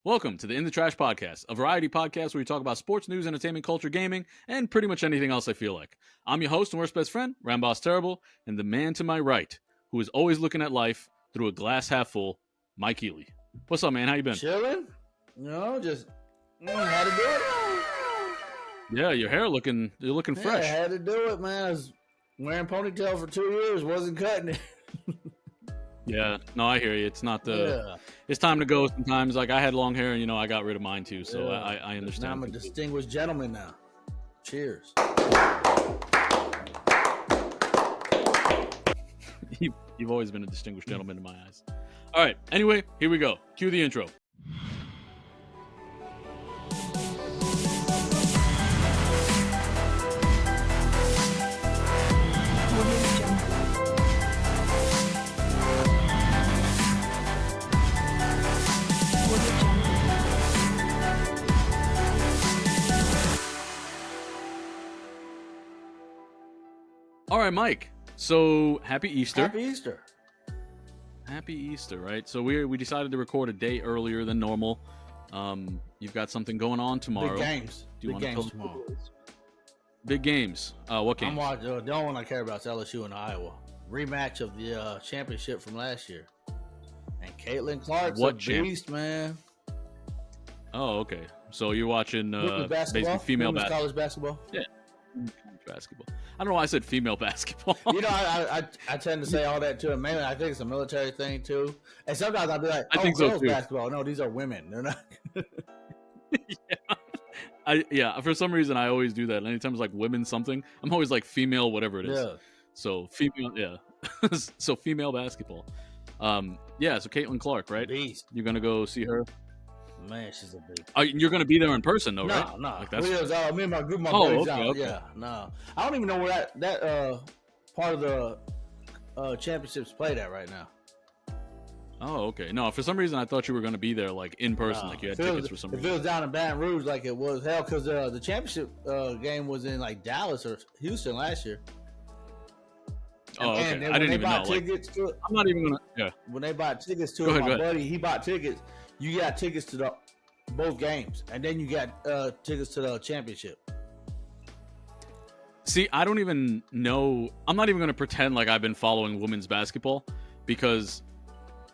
Welcome to the Indatrashpodcast, a variety podcast where we talk about sports, news, entertainment, culture, gaming, and pretty much anything else I feel like. I'm your host and worst best friend, Rambosstheterrible, and the man to my right, who is always looking at life through a glass half full, MikeEhle. What's up, man? How you been? Chilling. Just had to do it. Yeah, your hair you're looking fresh. I had to do it, man. I was wearing ponytail for 2 years, wasn't cutting it. Yeah, no, I hear you. It's not it's time to go sometimes. Like, I had long hair and, I got rid of mine too, so I understand. Now I'm a distinguished gentleman now. Cheers. You've always been a distinguished gentleman in my eyes. All right, anyway, here we go. Cue the intro. All right, Mike. So, happy Easter. Happy Easter. Happy Easter, right? So we decided to record a day earlier than normal. You've got something going on tomorrow. Big games. Big games tomorrow. Big games. What games? I'm watching. The only one I care about is LSU and Iowa. Rematch of the championship from last year. And Caitlin Clark's a beast, man. Oh, okay. So you're watching basically female basketball. College basketball. Yeah. Basketball. I don't know why I said female basketball. I tend to say all that too, and mainly I think it's a military thing too. And sometimes I'll be like, I think so too. Basketball. No, these are women. They're not. For some reason I always do that. Anytime it's like women something, I'm always like female whatever it is. Yeah. So female, so female basketball. So Caitlin Clark, right? Beast. You're gonna go see her. Man, she's a big. You're going to be there in person, though, right? No. Like me and my group, my buddies out. Okay. Yeah, no. I don't even know where that part of the championships played at right now. Oh, okay. No, for some reason I thought you were going to be there, like in person, like you had tickets for some reason. If it was down in Baton Rouge, like it was hell, because the championship game was in like Dallas or Houston last year. Oh, okay. I didn't even know. I'm not even going to. Yeah. When they bought tickets to it, my buddy, he bought tickets. You got tickets to both games, and then you got tickets to the championship. See, I don't even know. I'm not even going to pretend like I've been following women's basketball because,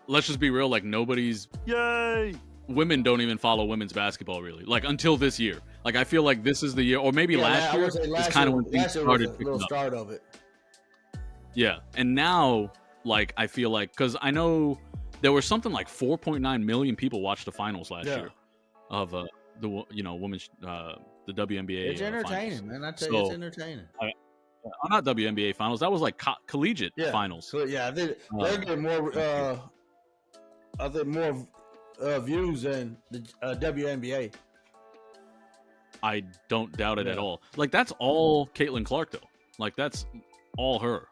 let's just be real, like nobody's. Yay! Women don't even follow women's basketball really, like until this year. Like I feel like this is the year, or maybe last year is kind of when things started picking up. Start of it. Yeah, and now, like I feel like because I know. There were something like 4.9 million people watched the finals last year of the women's the WNBA. It's entertaining, finals. Man. I tell you, it's entertaining. Not WNBA finals. That was like collegiate finals. Yeah, they're getting more. I think more views than the WNBA. I don't doubt it at all. Like that's all Caitlin Clark though. Like that's all her.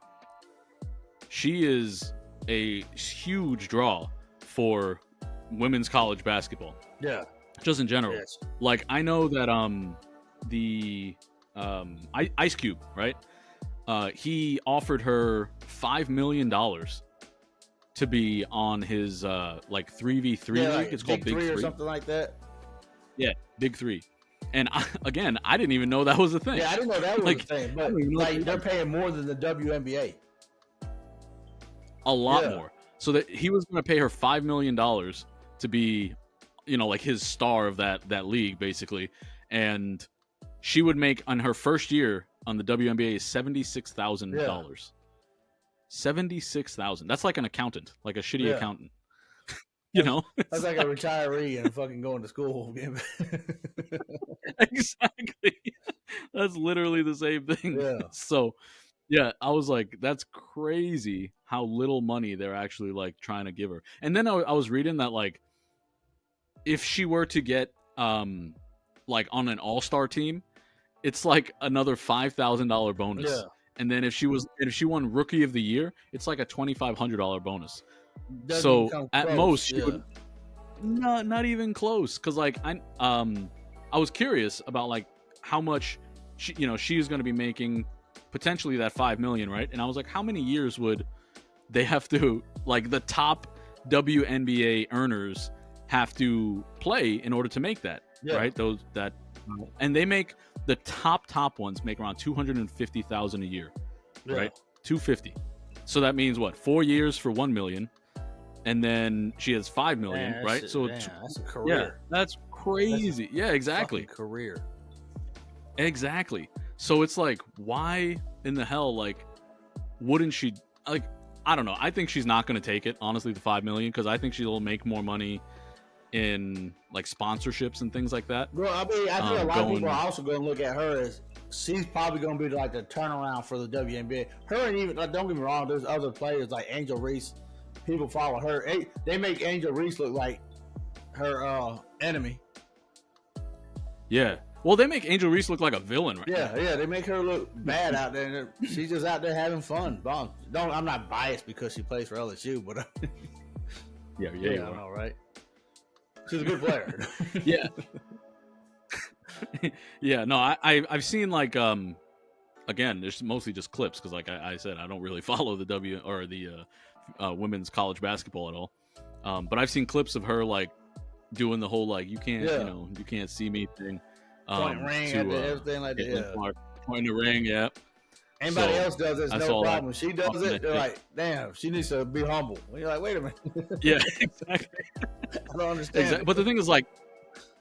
She is a huge draw for women's college basketball. Yeah. Just in general. Yes. Like I know that the Ice Cube, right? He offered her $5 million to be on his like 3v3 league. It's called Big 3 or something like that. Yeah, Big 3. And I didn't even know that was a thing. Yeah, I didn't know that was a thing. But like they're paying more than the WNBA. A lot more. So that he was going to pay her $5 million to be, like his star of that league, basically. And she would make on her first year on the WNBA $76,000. $76,000. That's like an accountant, like a shitty accountant. That's like a retiree and fucking going to school. Exactly. That's literally the same thing. Yeah. So. Yeah, I was like, that's crazy how little money they're actually like trying to give her. And then I was reading that like if she were to get like on an all-star team, it's like another $5,000 bonus. Yeah. And then if she won Rookie of the Year, it's like a $2,500 bonus. Doesn't so at most she would not even close. Because like I was curious about like how much she's going to be making. Potentially that $5 million, right? And I was like, how many years would they have to, like the top WNBA earners have to play in order to make that, right? And they make the top ones make around $250,000 a year, right? $250,000. So that means what? 4 years for $1 million, and then she has $5 million, right? So that's a career. Yeah, that's crazy. Yeah, exactly. Career. Exactly. So it's like, why in the hell, like, wouldn't she? Like, I don't know. I think she's not going to take it, honestly, the $5 million, because I think she'll make more money in like sponsorships and things like that. Bro, I mean, I think a lot of people are also going to look at her as she's probably going to be like the turnaround for the WNBA. Her and even, like, don't get me wrong, there's other players like Angel Reese. People follow her. They make Angel Reese look like her enemy. Yeah. Well, they make Angel Reese look like a villain, right? Yeah. They make her look bad out there. She's just out there having fun. I'm not biased because she plays for LSU, but yeah, I know, right? She's a good player. Yeah. Yeah. No, I've seen like again, there's mostly just clips because, like I said, I don't really follow the women's college basketball at all. But I've seen clips of her like doing the whole like you can't see me thing. Point ring and everything like that. Yeah. Point the ring, yeah. Anybody else does it, no problem. She does it, they're like, damn, she needs to be humble. And you're like, wait a minute. Yeah, exactly. I don't understand. Exactly. But the thing is, like,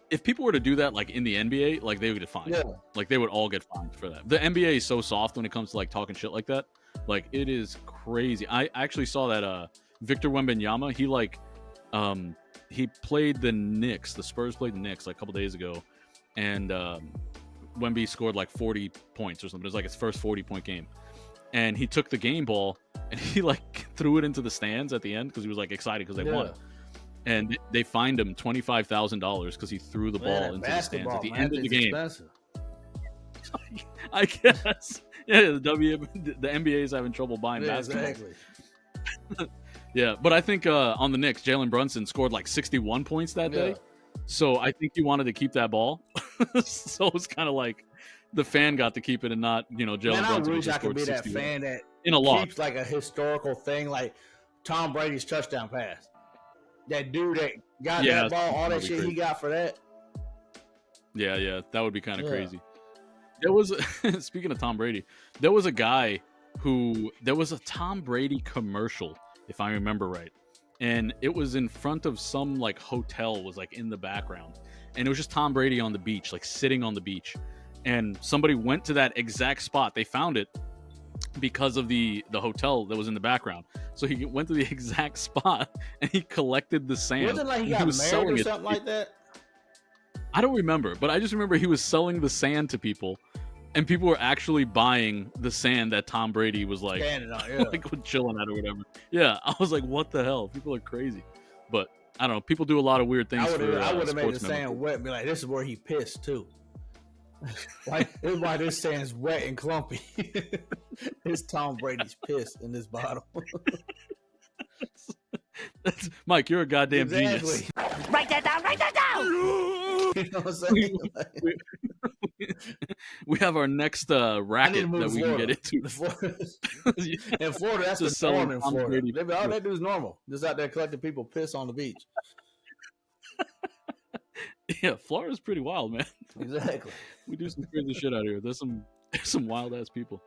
if people were to do that, like in the NBA, like they would get fined. Yeah. Like they would all get fined for that. The NBA is so soft when it comes to like talking shit like that. Like it is crazy. I actually saw that Victor Wembanyama, he played the Knicks. The Spurs played the Knicks like a couple days ago, and Wemby scored like 40 points or something. It was like his first 40-point game, and he took the game ball and he like threw it into the stands at the end because he was like excited because they won. And they fined him $25,000 because he threw the ball into the stands at the end of the game. Expensive. I guess. Yeah, the NBA is having trouble buying basketball. Exactly. Yeah, but I think on the Knicks, Jalen Brunson scored like 61 points that day. So I think he wanted to keep that ball. So it's kind of like the fan got to keep it and not, Jalen Brunson. I wish I could be that fan that in a lot keeps like a historical thing like Tom Brady's touchdown pass. That dude that got that ball, all that shit crazy. He got for that. Yeah, that would be kind of crazy. There was, speaking of Tom Brady, there was a Tom Brady commercial, if I remember right. And it was in front of some like hotel, was like in the background. And it was just Tom Brady on the beach, like sitting on the beach. And somebody went to that exact spot. They found it because of the hotel that was in the background. So he went to the exact spot and he collected the sand. Wasn't it like he got married or something like that? I don't remember, but I just remember he was selling the sand to people, and people were actually buying the sand that Tom Brady was like, like chilling at or whatever. Yeah, I was like, what the hell? People are crazy. But I don't know. People do a lot of weird things. I would have made the sand wet and be like, this is where he pissed too. Like, this is why this sand's wet and clumpy. It's Tom Brady's piss in this bottle. Mike, you're a goddamn genius. Write that down. You know what I'm saying? We have our next racket that we can get into. In Florida, that's just the norm in Florida. All they do is normal. Just out there collecting people piss on the beach. Yeah, Florida's pretty wild, man. Exactly. We do some crazy shit out here. There's some wild ass people.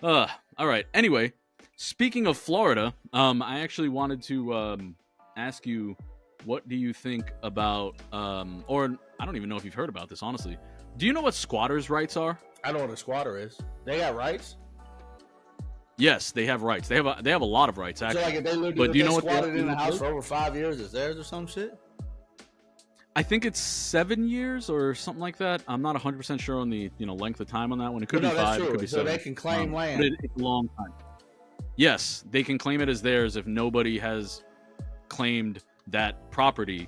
All right. Anyway, speaking of Florida, I actually wanted to ask you, what do you think about, or I don't even know if you've heard about this, honestly. Do you know what squatters' rights are? I know what a squatter is. They got rights? Yes, they have rights. They have a lot of rights, actually. So like if they lived squatted in the house for over 5 years, it's theirs or some shit? I think it's 7 years or something like that. I'm not 100% sure on the length of time on that one. It could be 5. It could be 7. So they can claim land. It's a long time. Yes, they can claim it as theirs if nobody has claimed that property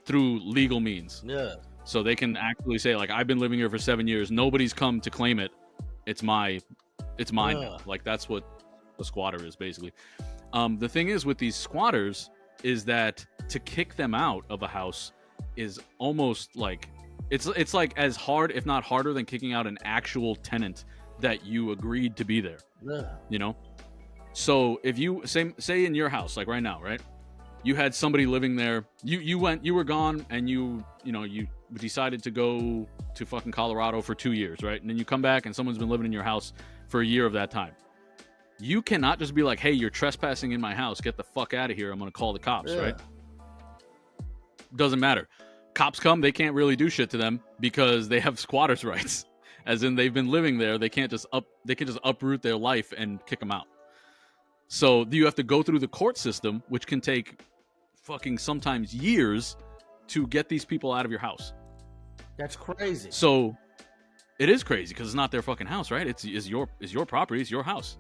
through legal means. Yeah. So they can actually say, like, I've been living here for 7 years. Nobody's come to claim it. It's mine now. Like, that's what a squatter is, basically. The thing is with these squatters is that to kick them out of a house is almost like it's like as hard, if not harder, than kicking out an actual tenant that you agreed to be there. Yeah. So if you say in your house, like right now, right? you had somebody living there. You were gone, and you decided to go to fucking Colorado for 2 years, right? And then you come back, and someone's been living in your house for a year of that time. You cannot just be like, hey, you're trespassing in my house. Get the fuck out of here. I'm going to call the cops, right? Doesn't matter. Cops come, they can't really do shit to them because they have squatters' rights. As in, they've been living there. They can just uproot their life and kick them out. So you have to go through the court system, which can take fucking sometimes years to get these people out of your house. That's crazy. So it is crazy because it's not their fucking house, right? It's your property, it's your house.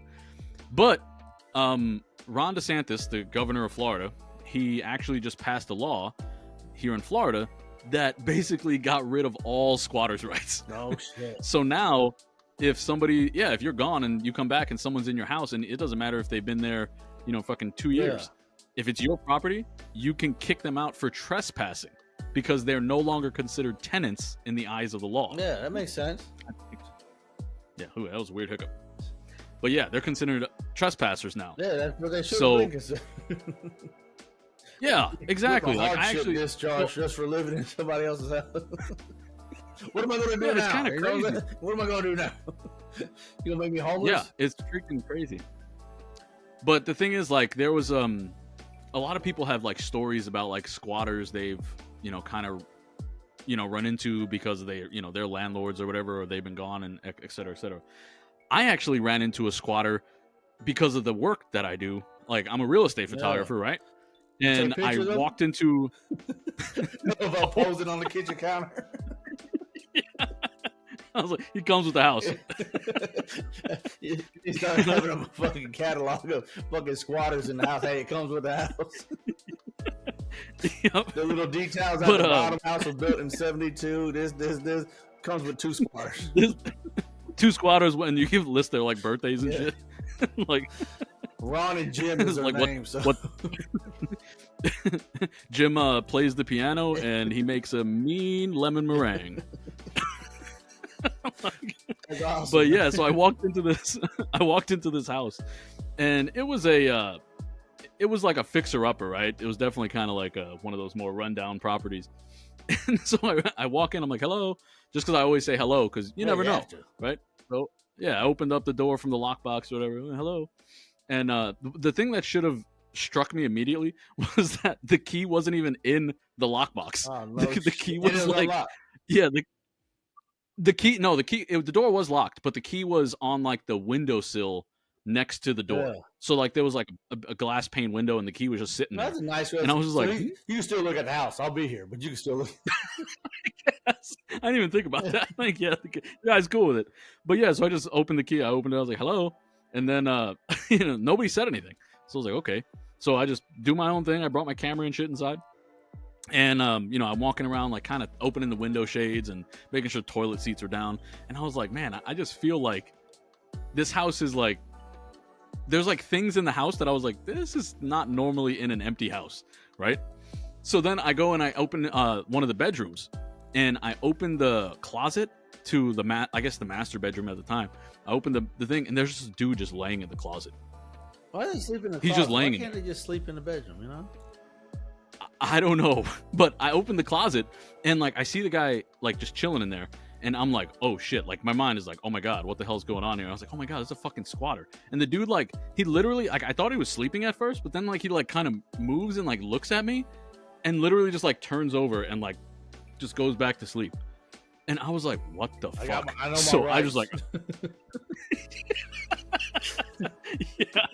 But Ron DeSantis, the governor of Florida, he actually just passed a law here in Florida that basically got rid of all squatters' rights. Oh shit. So now if you're gone and you come back and someone's in your house, and it doesn't matter if they've been there, fucking 2 years. If it's your property, you can kick them out for trespassing because they're no longer considered tenants in the eyes of the law. Yeah, that makes sense. Yeah, that was a weird hiccup. But yeah, they're considered trespassers now. Yeah, that's what they should have been. Yeah, exactly. Like I actually discharge just for living in somebody else's house. What am I going to do now? It's kind of crazy. What am I going to do now? You going to make me homeless? Yeah, it's freaking crazy. But the thing is, like, there was a lot of people have like stories about like squatters they've kind of run into because they're landlords or whatever, or they've been gone, and et cetera, et cetera. I actually ran into a squatter because of the work that I do. Like, I'm a real estate photographer, right? And I walked into about posing on the kitchen counter. Yeah. I was like, he comes with the house. He started having a fucking catalog of fucking squatters in the house. Hey, it comes with the house. Yep. The little details at the bottom. House was built in 72. This comes with 2 squatters. 2 squatters when you give list their like birthdays and shit. Like Ron and Jim is their name. What Jim plays the piano and he makes a mean lemon meringue. That's awesome. But yeah, so I walked into this house, and it was like a fixer-upper, right? It was definitely kind of like one of those more rundown properties. And so I walk in, I'm like, hello, just because I always say hello, because you never know, right? So yeah, I opened up the door from the lockbox or whatever, hello. And the thing that should have struck me immediately was that the key wasn't even in the lockbox. Oh, no, the key was like, yeah, the door was locked, but the key was on like the windowsill next to the door. Yeah. So like there was like a glass pane window, and the key was just sitting there. That's a nice way. And I was just like, you can still look at the house. I'll be here, but you can still look. Yes. I didn't even think about that. Like, yeah, the guy's cool with it. But yeah, so I just opened the key. I opened it. I was like, hello. And then, nobody said anything. So I was like, okay. So I just do my own thing. I brought my camera and shit inside. And, I'm walking around, like, kind of opening the window shades and making sure toilet seats are down. And I was like, man, I just feel like this house is like, there's like things in the house that I was like, this is not normally in an empty house, right? So then I go and I open one of the bedrooms, and I open the closet to the the master bedroom at the time. I opened the thing, and there's this dude just laying in the closet. Why do they sleep in the closet? He's just laying. Why can't they just sleep in the bedroom? I don't know, but I opened the closet, and like I see the guy like just chilling in there, and I'm like, oh shit! Like my mind is like, oh my god, what the hell's going on here? I was like, oh my god, it's a fucking squatter. And the dude, like, he literally, like, I thought he was sleeping at first, but then like he like kind of moves and like looks at me, and literally just like turns over and like just goes back to sleep. And I was like, what the fuck? I know my so rights. I was like, yeah.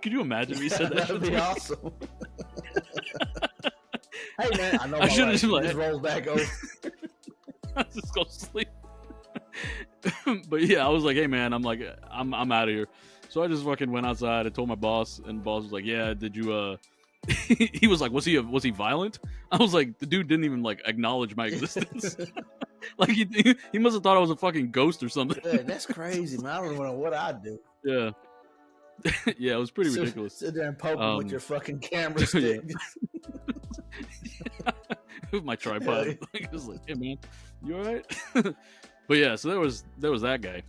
Could you imagine if he said that? That'd be awesome. Hey man, I know my rights. Just roll back over. I just go sleep. But yeah, I was like, hey man, I'm out of here. So I just fucking went outside. I told my boss, and the boss was like, yeah, did you he was like, was he violent? I was like, the dude didn't even like acknowledge my existence. Like he must have thought I was a fucking ghost or something. Yeah, that's crazy, man. I don't know what I'd do. Yeah. Yeah, it was pretty ridiculous. Sit there and poke him with your fucking camera stick. With my tripod. Yeah. Like, I was like, hey man, you alright? But yeah, so there was that guy.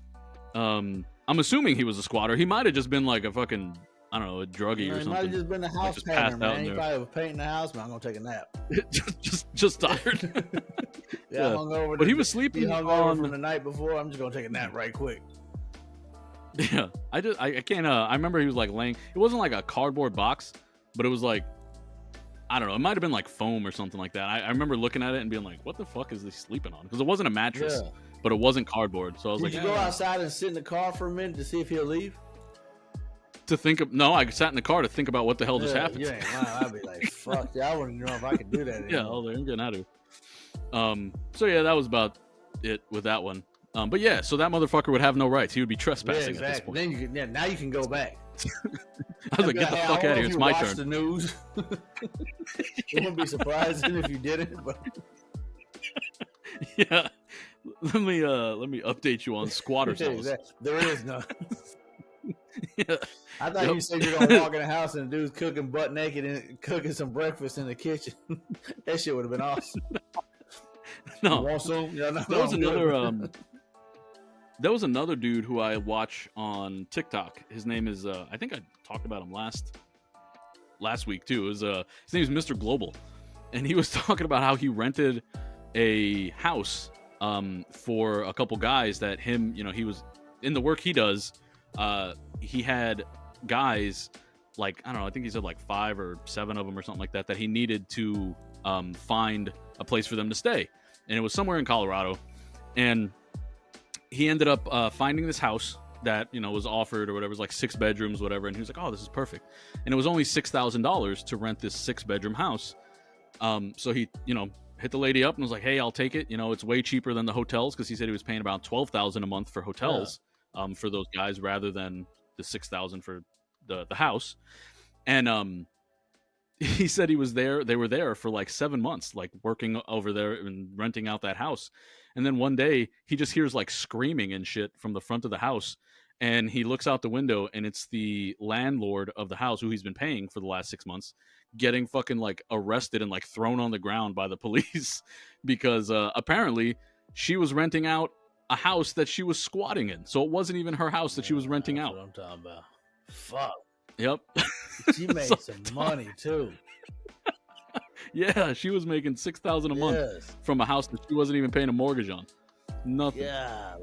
I'm assuming he was a squatter. He might have just been like a fucking I don't know, a druggie or He something. might have just been a house painter, man. He probably was painting the house, man. I'm gonna take a nap. just tired. Yeah, I hung over. But he was sleeping. He hung over from the night before. I'm just gonna take a nap right quick. Yeah, I can't. I remember he was like laying. It wasn't like a cardboard box, but it was like, I don't know. It might have been like foam or something like that. I remember looking at it and being like, "What the fuck is he sleeping on?" Because it wasn't a mattress, but it wasn't cardboard. So I was Did like, you go outside and sit in the car for a minute to see if he'll leave? No, I sat in the car to think about what the hell just happened. You ain't lying. I'd be like, fuck, yeah, I wouldn't know if I could do that anymore. Yeah, they're getting out of. So yeah, that was about it with that one. But yeah, so that motherfucker would have no rights. He would be trespassing at this point. Then now you can go back. I was like, get the fuck out of here. It's my turn. Watch the news. It wouldn't be surprising if you didn't. But yeah, let me update you on squatters' house. There is none. Yeah. I thought you said you're gonna walk in the house and the dude's cooking butt naked and cooking some breakfast in the kitchen. That shit would have been awesome. No, there was another dude who I watch on TikTok. His name is I think I talked about him last week too. His name is MrGlobal, and he was talking about how he rented a house for a couple guys that he was in the work he does. He had guys, like, I don't know, I think he said like 5 or 7 of them or something like that he needed to find a place for them to stay, and it was somewhere in Colorado, and he ended up finding this house that was offered or whatever. It was like 6 bedrooms, whatever, and he was like, oh, this is perfect, and it was only $6,000 to rent this 6-bedroom house. So he hit the lady up and was like, hey, I'll take it. It's way cheaper than the hotels, because he said he was paying about $12,000 a month for hotels. For those guys, rather than the $6,000 for the house. And he said they were there for like 7 months, like working over there and renting out that house. And then one day he just hears like screaming and shit from the front of the house, and he looks out the window, and it's the landlord of the house, who he's been paying for the last 6 months, getting fucking like arrested and like thrown on the ground by the police because apparently she was renting out a house that she was squatting in. So it wasn't even her house that she was renting out. That's what I'm talking about. Fuck. Yep. She made some money too. Yeah, she was making $6,000 a month from a house that she wasn't even paying a mortgage on. Nothing. Yeah,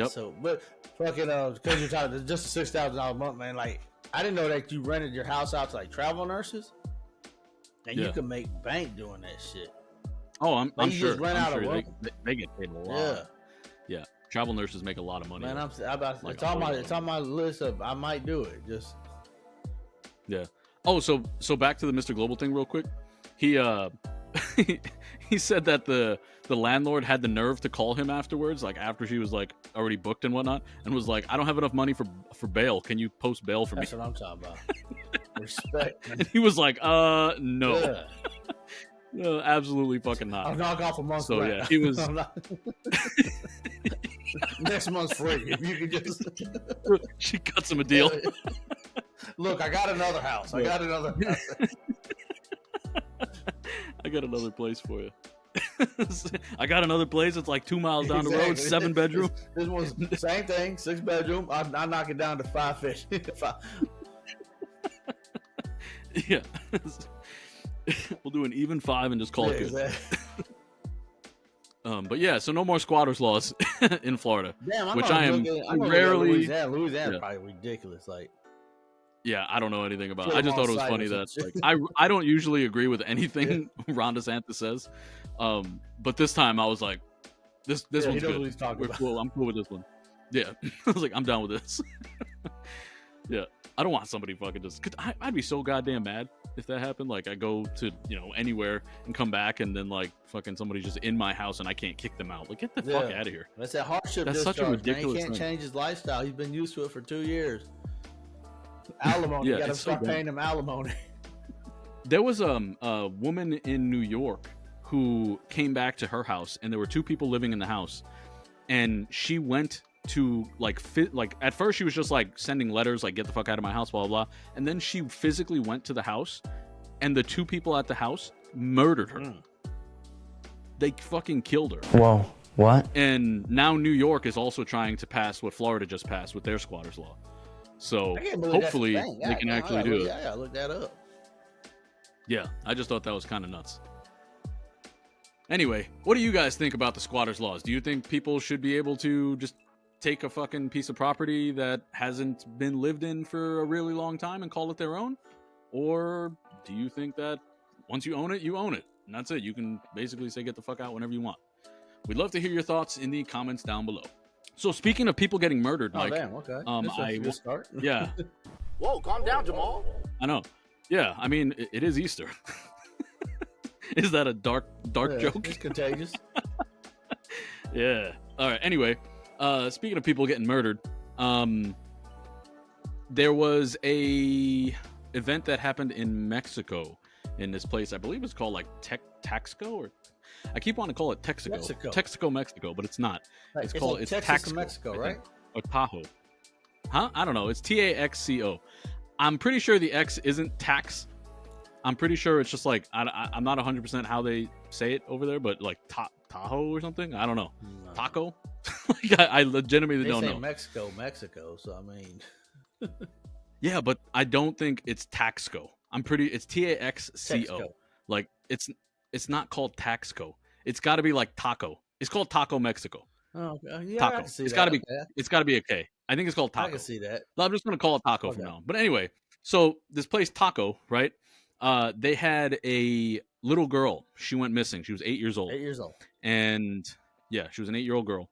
so, but fucking because you're talking just $6,000 a month, man. Like, I didn't know that you rented your house out to like travel nurses, and you can make bank doing that shit. Oh, I'm sure. Just rent out a room. They get paid a lot. Yeah. Travel nurses make a lot of money. Man, it's on my list of I might do it. Just Oh, so back to the Mr. Global thing real quick. He he said that the landlord had the nerve to call him afterwards, like after she was like already booked and whatnot, and was like, I don't have enough money for bail. Can you post bail for me? That's what I'm talking about. Respect. And he was like, no. Yeah. No, absolutely fucking not. I'll knock off a month's rent. Yeah, he was. Next month's free. If you could just. She cuts him a deal. Look, I got another house. I got another place for you. I got another place. It's like 2 miles down the road. 7 bedroom. This one's same thing. 6 bedroom. I knock it down to 5 fish. 5. Yeah. We'll do an even 5 and just call it good. Exactly. But yeah, so no more squatters laws in Florida. Damn, which I am rarely. Louisiana probably ridiculous. Like, yeah, I don't know anything about it. I just thought it was funny that like, I don't usually agree with anything Ron DeSantis says, but this time I was like, this one's good. We're cool. I'm cool with this one. Yeah, I was like, I'm down with this. Yeah, I don't want somebody fucking just. I'd be so goddamn mad if that happened. Like, I go to anywhere and come back, and then like fucking somebody's just in my house and I can't kick them out. Like, get the fuck out of here. That's that hardship. That's discharge, such a ridiculous man. He can't change his lifestyle. He's been used to it for 2 years. Alimony. You got to start paying him alimony. There was a woman in New York who came back to her house, and there were 2 people living in the house, and she went to like at first she was just like sending letters like, get the fuck out of my house, blah blah blah, and then she physically went to the house, and the 2 people at the house murdered her. They fucking killed her. Whoa, what? And now New York is also trying to pass what Florida just passed with their squatters law. So hopefully they can actually do it. I gotta look that up. Yeah, I just thought that was kind of nuts. Anyway, what do you guys think about the squatters' laws? Do you think people should be able to just take a fucking piece of property that hasn't been lived in for a really long time and call it their own? Or do you think that once you own it, and that's it? You can basically say get the fuck out whenever you want. We'd love to hear your thoughts in the comments down below. So speaking of people getting murdered, Mike. Oh, damn, okay. I will start. Yeah. Whoa, calm down, Jamal. I know. Yeah, I mean, it is Easter. Is that a dark joke? It's contagious. Yeah. All right. Anyway, speaking of people getting murdered, there was a event that happened in Mexico in this place. I believe it's called like Taxco, or I keep wanting to call it Texaco, Mexico, but it's not. Right. It's Texas, Taxco, Mexico, right? Or Tahoe. Huh? I don't know. It's Taxco. I'm pretty sure the X isn't tax. I'm pretty sure it's just like, I'm not 100% how they say it over there, but like Tahoe or something? I don't know. No. Taco? Like, I legitimately don't know. Mexico, so I mean. Yeah, but I don't think it's Taxco. It's Taxco. Like, it's not called Taxco. It's got to be like Taco. It's called Taco Mexico. Oh, yeah, Taco. I can see it's that. got to be. It's got to be a K. I think it's called Taco. I can see that. I'm just gonna call it Taco for now. But anyway, so this place Taco, right? They had a little girl. She went missing. She was 8 years old. 8 years old. And yeah, she was an 8-year-old girl,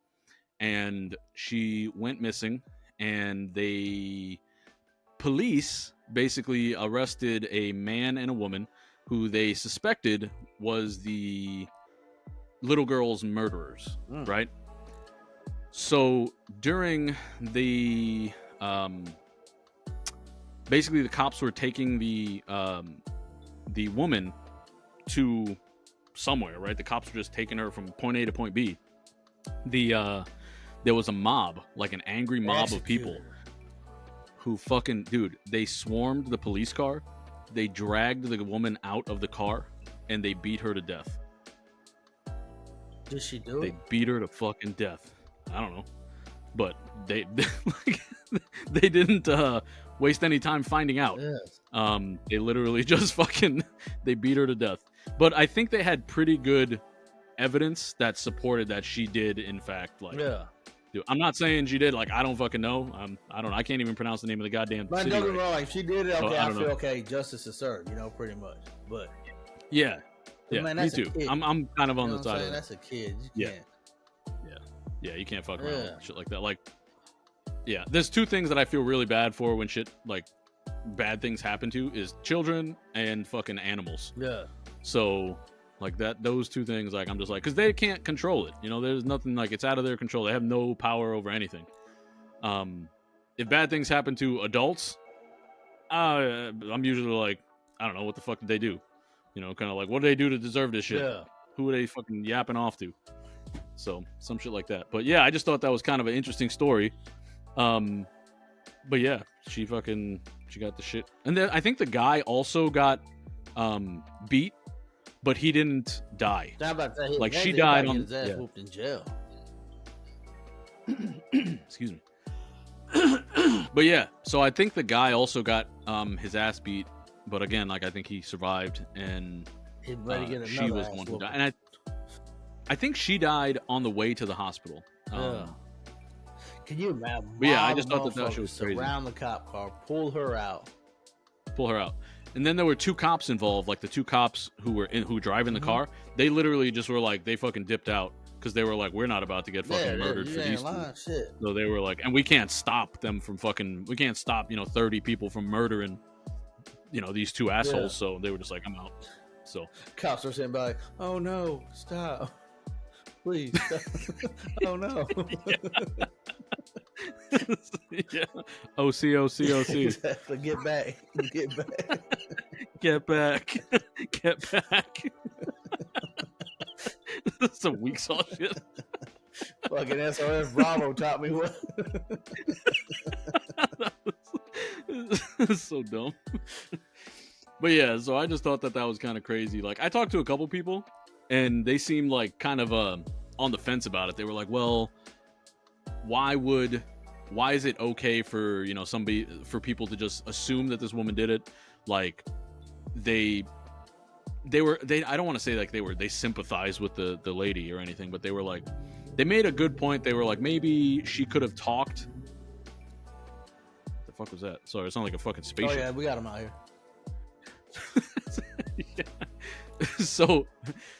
and she went missing. And police basically arrested a man and a woman who they suspected was the little girl's murderers, right? So during the basically the cops were taking the woman to somewhere, right? The cops were just taking her from point A to point B. There was a mob, like an angry mob of people who fucking, dude, they swarmed the police car. They dragged the woman out of the car and they beat her to death. Did she do it? They beat her to fucking death. I don't know. But they they didn't waste any time finding out. Yes. They literally just they beat her to death. But I think they had pretty good evidence that supported that she did, in fact, like. Yeah. Dude, I'm not saying she did. Like, I don't fucking know. I don't know. I can't even pronounce the name of the goddamn city. Don't get me wrong. Like, she did it. Okay, so, I feel okay. Justice is served. Pretty much. But yeah, man, me too. I'm kind of on the side of that. That's a kid. You can't. Yeah, you can't fuck around with shit like that. Like, yeah, there's two things that I feel really bad for when shit like bad things happen to is children and fucking animals. Yeah. So. Like those two things, like I'm just like, because they can't control it. There's nothing, like, it's out of their control. They have no power over anything. If bad things happen to adults, I'm usually like, I don't know, what the fuck did they do? Kind of like, what did they do to deserve this shit? Yeah. Who are they fucking yapping off to? So some shit like that. But yeah, I just thought that was kind of an interesting story. But yeah, she got the shit. And then I think the guy also got beat. But he didn't die. Like, she died on his ass whooped in jail. Excuse me. But yeah, so I think the guy also got his ass beat, but again, like, I think he survived, and she was one who died. And I think she died on the way to the hospital. Can you imagine? But yeah, I just thought that shit was crazy. Surround the cop car, pull her out. And then there were two cops involved, like the two cops who were driving the car. They literally just were like, they fucking dipped out because they were like, we're not about to get fucking murdered for these two. Shit. So they were like, and we can't stop them from we can't stop 30 people from murdering these two assholes. Yeah. So they were just like, I'm out. So cops are sitting by like, oh no, stop, please, stop. Oh no. Yeah. OC. Exactly. Get back. That's some weak sauce shit. Fucking SOS Bravo taught me what. That's so dumb. But yeah, so I just thought that was kind of crazy. Like, I talked to a couple people and they seemed like kind of on the fence about it. They were like, well, why would why is it okay for, you know, for people to just assume that this woman did it? Like they I don't want to say like they sympathize with the lady or anything, but they were like, they made a good point. They were like, maybe she could have talked. What the fuck was that? Sorry, it sounded like a fucking spaceship. Oh yeah, we got him out here. Yeah. So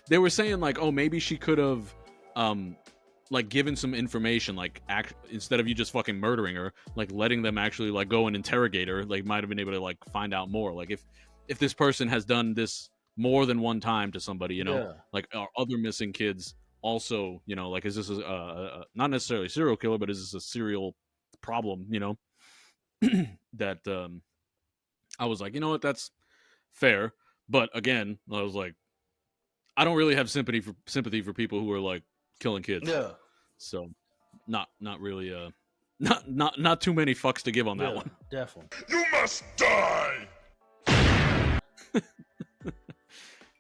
they were saying like, oh, maybe she could have like given some information, like instead of you just fucking murdering her, like letting them actually like go and interrogate her, like might have been able to like find out more. Like if this person has done this more than one time to somebody, you know, Yeah. like are other missing kids also, you know, like is this a not necessarily a serial killer, but is this a serial problem, you know? That I was like, you know what, that's fair. But again, I was like, I don't really have sympathy for people who are like killing kids. Yeah. So not really not too many fucks to give on that one. Definitely. You must die!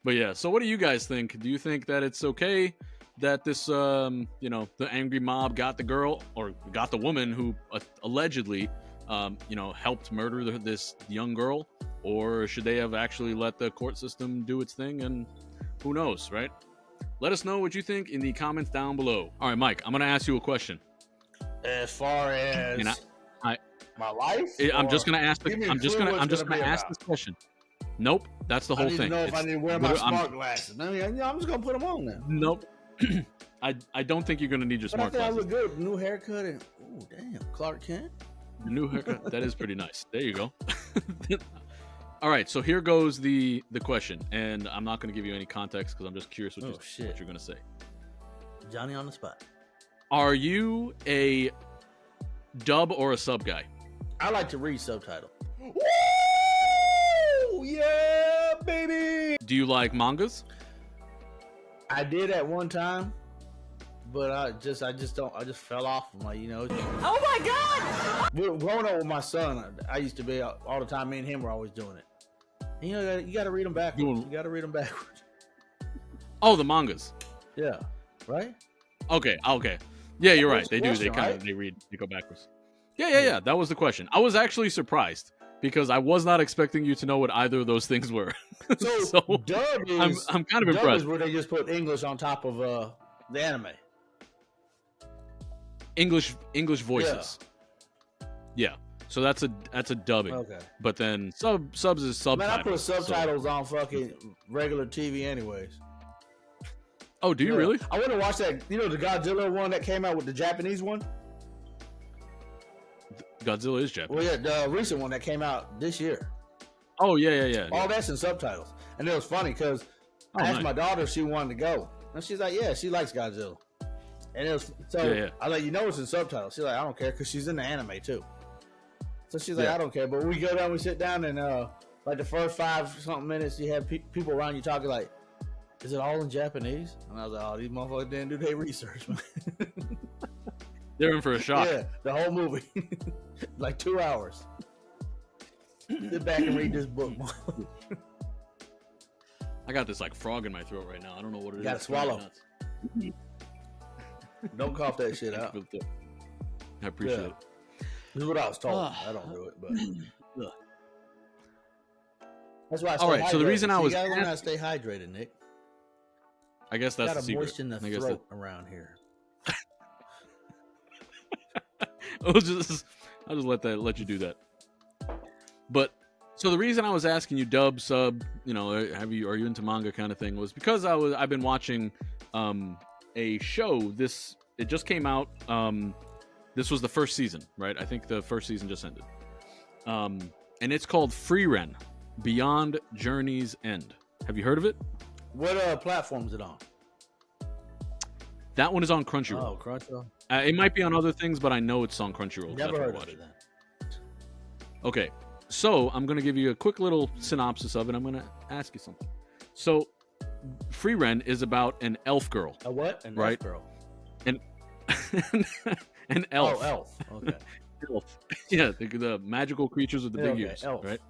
But yeah, so what do you guys think? Do you think that it's okay that this you know, the angry mob got the girl or got the woman who allegedly you know, helped murder this young girl, or should they have actually let the court system do its thing? And who knows, right? Let us know what you think in the comments down below. All right, Mike, I'm going to ask you a question. As far as my life, I'm just going to ask. I'm just going to ask this question. Nope, that's the whole thing. I need to know if I need to wear my smart glasses. I mean, I'm just going to put them on now. Nope. I don't think you're going to need your smart glasses. I look good. New haircut and oh damn, Clark Kent. The new haircut. That is pretty nice. There you go. All right, so here goes the question, and I'm not going to give you any context because I'm just curious what you're going to say. Johnny on the spot. Are you a dub or a sub guy? I like to read subtitle. Woo! Yeah, baby. Do you like mangas? I did at one time, but I just don't. I just fell off. I'm like, you know. Oh my God! Growing up with my son, I used to be all the time. Me and him were always doing it. And, you know, you got to read them backwards. You got to read them backwards. Oh, the mangas. Yeah. Right. Okay. Yeah, you're right. They do. Question, They go backwards. Yeah. That was the question. I was actually surprised because I was not expecting you to know what either of those things were. So dub is, I'm kind of dub impressed. is where they just put English on top of the anime. English voices. Yeah. So that's a dubbing. Okay. But then subs is subtitles. Man, I put subtitles on fucking regular TV anyways. Oh, do you really? I want to watch that. You know, the Godzilla one that came out with the Japanese one? Godzilla is Japanese. Well, yeah, the recent one that came out this year. Oh, yeah. All that's in subtitles. And it was funny because I asked my daughter if she wanted to go. And she's like, yeah, she likes Godzilla. And it was, I was like, you know it's in subtitles. She's like, I don't care because she's in the anime too. So she's like, I don't care. But we go down, we sit down, and like the first 5-something minutes, you have people around you talking like, is it all in Japanese? And I was like, oh, these motherfuckers didn't do their research, man. They're in for a shock. Yeah, the whole movie. Like 2 hours. Sit back and read this book. I got this like frog in my throat right now. I don't know what it is. You gotta swallow. Don't cough that shit out. I appreciate it. This is what I was told. I don't do it, but that's why I stay all right, hydrated. so the reason I was you gotta learn how to stay hydrated, Nick. I guess that's the secret. Moisten the throat around here. I'll just let you do that. But so the reason I was asking you dub, sub, you know, are you into manga kind of thing was because I've been watching a show. It just came out. This was the first season, right? I think the first season just ended. And it's called Frieren, Beyond Journey's End. Have you heard of it? What platform is it on? That one is on Crunchyroll. Oh, Crunchyroll. It might be on other things, but I know it's on Crunchyroll. Never heard of it. Okay, so I'm going to give you a quick little synopsis of it. I'm going to ask you something. So, Frieren is about an elf girl. A what? An right? elf girl. An elf. Oh, elf. Okay. Elf. Yeah, the magical creatures with the big ears. Elf. Right?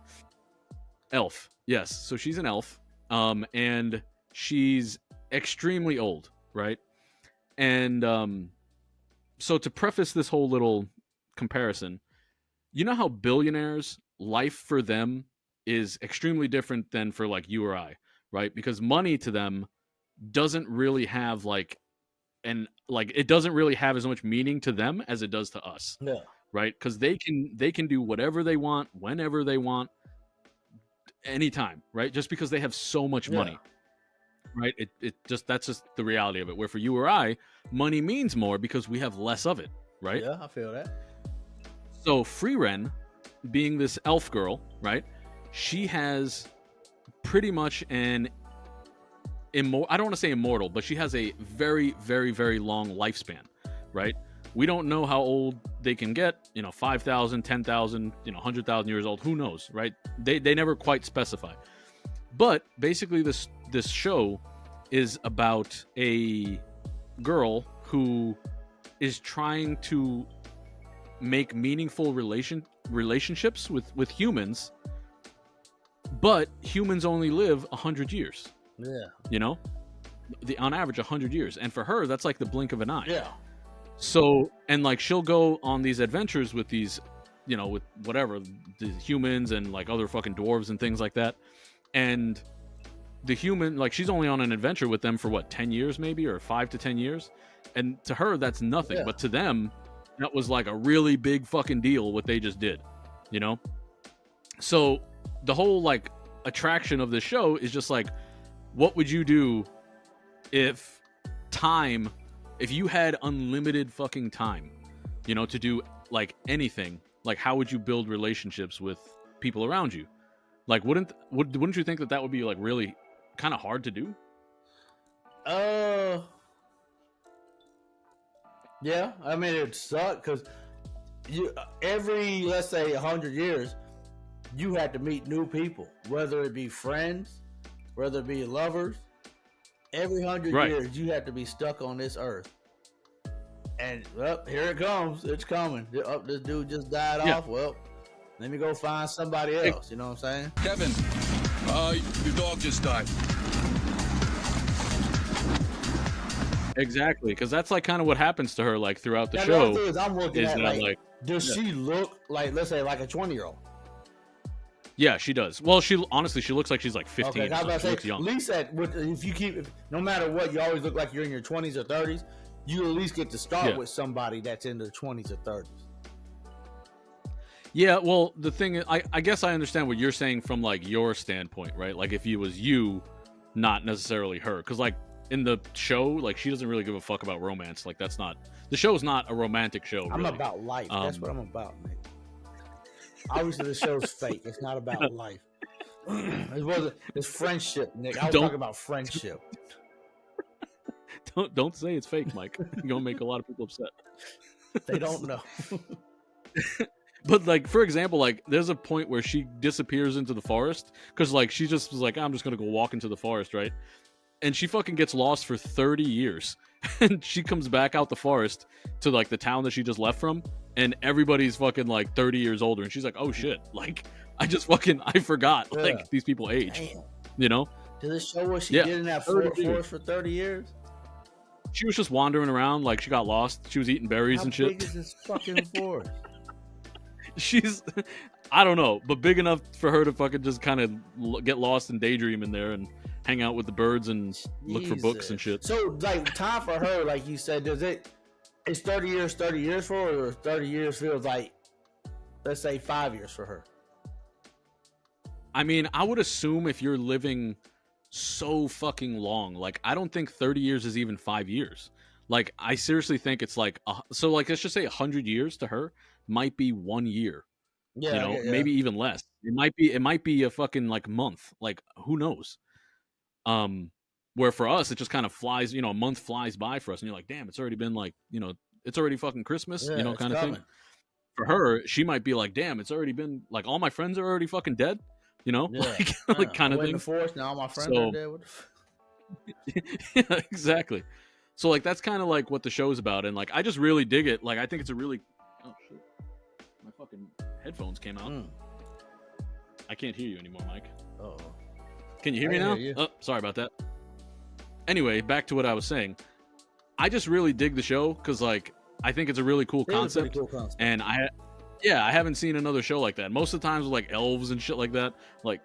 Elf. Yes. So she's an elf. And she's extremely old, right? And so to preface this whole little comparison. You know how billionaires, life for them is extremely different than for like you or I, right? Because money to them doesn't really have it doesn't really have as much meaning to them as it does to us. Yeah. Right? Because they can do whatever they want, whenever they want, anytime, right? Just because they have so much money. Right? That's just the reality of it. Where for you or I, money means more because we have less of it, right? Yeah, I feel that. So Frieren, being this elf girl, right? She has pretty much an I don't want to say immortal, but she has a very, very, very long lifespan, right? We don't know how old they can get, 5,000, 10,000, 100,000 years old. Who knows, right? They never quite specify. But basically this show is about a girl who is trying to make meaningful relationships with humans, but humans only live 100 years. Yeah. On average 100 years. And for her, that's like the blink of an eye. Yeah. So, and like she'll go on these adventures with these, with whatever, the humans and like other fucking dwarves and things like that. And the human, like she's only on an adventure with them for what, 10 years maybe, or 5 to 10 years. And to her, that's nothing. Yeah. But to them, that was like a really big fucking deal what they just did, So the whole like attraction of the show is just like, what would you do if you had unlimited fucking time, to do like anything? Like, how would you build relationships with people around you? Like, wouldn't you think that would be like really kind of hard to do? Yeah. I mean, it'd suck because every, let's say, 100 years, you have to meet new people, whether it be friends, whether it be lovers. Every 100 years, you have to be stuck on this earth. And, well, here it comes. It's coming. This dude just died off. Well, let me go find somebody else. You know what I'm saying? Kevin, your dog just died. Exactly, because that's like kind of what happens to her like throughout the now, show. The thing is, I'm looking at like, does she look like, let's say, like a 20-year-old? Yeah, she does. Well, she looks like she's like 15. Okay, I was about to say, looks young. at least no matter what, you always look like you're in your 20s or 30s. You at least get to start with somebody that's in their 20s or 30s. Yeah, well, the thing is, I guess I understand what you're saying from like your standpoint, right? Like if it was you, not necessarily her, because like in the show, like she doesn't really give a fuck about romance. Like the show's not a romantic show. I'm really. about life. That's what I'm about, Nick. Obviously, the show's fake. It's not about life. It's friendship, Nick. I was talking about friendship. Don't say it's fake, Mike. You're gonna make a lot of people upset. They don't know. But like, for example, like there's a point where she disappears into the forest because like she just was like, I'm just gonna go walk into the forest, right? And she fucking gets lost for 30 years, and she comes back out the forest to like the town that she just left from, and everybody's fucking like 30 years older, and she's like, oh shit, like I forgot like these people age. Damn. Did it show what she did in that forest for 30 years? She was just wandering around, like she got lost. She was eating berries and shit. How big is this fucking forest? She's, I don't know, but big enough for her to fucking just kind of get lost and daydream in there and hang out with the birds and look for books and shit. So, like, time for her, like you said, it's 30 years for her, or 30 years feels like, let's say 5 years for her? I mean, I would assume if you're living so fucking long, like, I don't think 30 years is even 5 years. Like, I seriously think it's like, so like, let's just say 100 years to her might be 1 year. Yeah, maybe even less. It might be a fucking like month. Like, who knows? Where for us, it just kind of flies, a month flies by for us, and you're like, damn, it's already been like, it's already fucking Christmas, kind of thing. For her, she might be like, damn, it's already been like all my friends are already fucking dead, like kind of thing. In the forest, now all my friends are dead. Yeah, exactly. So like that's kind of like what the show's about, and like I just really dig it. Like I think it's a really, oh shit, my fucking headphones came out. I can't hear you anymore, Mike. Oh. Can you hear me now? Oh, sorry about that. Anyway, back to what I was saying. I just really dig the show because, like, I think it's a really cool concept. Cool concept. And I haven't seen another show like that. Most of the times with like elves and shit like that, like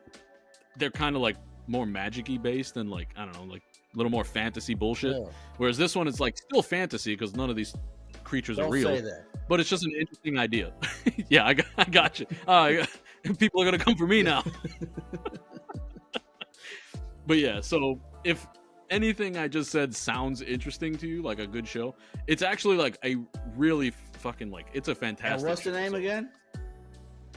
they're kind of like more magic-y based and like, I don't know, like a little more fantasy bullshit. Yeah. Whereas this one is like still fantasy because none of these creatures are real. Don't say that. But it's just an interesting idea. Yeah, I got you. People are gonna come for me now. But yeah, so if anything I just said sounds interesting to you, like a good show, it's actually like a really fucking like it's a fantastic. And what's the name again?